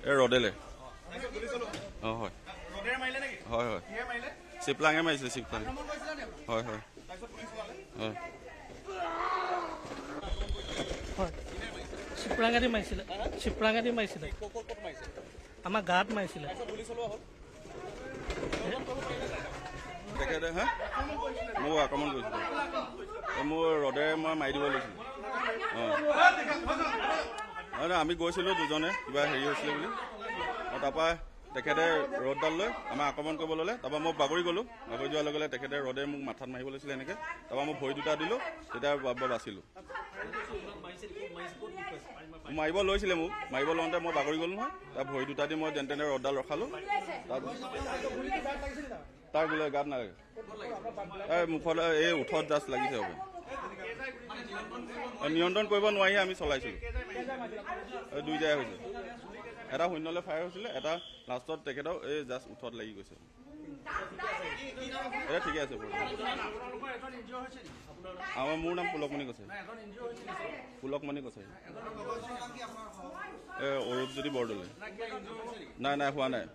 এই ৰদেলে অঁ হয় হয় হয় চিপলাঙে মাৰিছে চিপলাঙে হয় হয় হয় চিপৰাঙাদি মাৰিছিলে চিপৰাঙাদি মাৰিছিলে আমাৰ গাঁত মাৰিছিলে তেখেতে হা মোক আক্ৰমণ কৰিছিলে মোৰ ৰদেৰে মই মাৰি দিব লৈছিলোঁ অঁ নহয় আমি গৈছিলোঁ দুজনে কিবা হেৰি হৈছিলে বুলি তাৰপৰা তেখেতে ৰদডাল লৈ আমাক আক্ৰমণ কৰিব ল'লে তাৰপৰা মই বাগৰি গ'লোঁ বাগৰি যোৱাৰ লগে লগে তেখেতে ৰদে মোক মাথাত মাৰিব লৈছিলে এনেকৈ তাৰপৰা মই ভৰি দুটা দিলোঁ তেতিয়া বাচিলোঁ মাৰিব লৈছিলে মোক মাৰিব লওঁতে মই বাগৰি গ'লোঁ নহয় তাৰ ভৰি দুটা দি মই যেন তেনে ৰদডাল ৰখালোঁ তাৰ বোলে গাত নালাগে এই মুখত এই ওঠত জাষ্ট লাগিছে হ'ব নিয়ন্ত্ৰণ কৰিব নোৱাৰি আমি চলাইছিলোঁ দুইটাই হৈছে এটা শূন্যলৈ ফায়াৰ হৈছিলে এটা লাষ্টত তেখেতক এই জাষ্ট ওঠত লাগি গৈছে এতিয়া ঠিকে আছে আমাৰ মোৰ নাম পুলকমণি কছাৰী পুলকমণি কছাৰী এই অৰূপজ্যোতি বৰদলৈ নাই নাই হোৱা নাই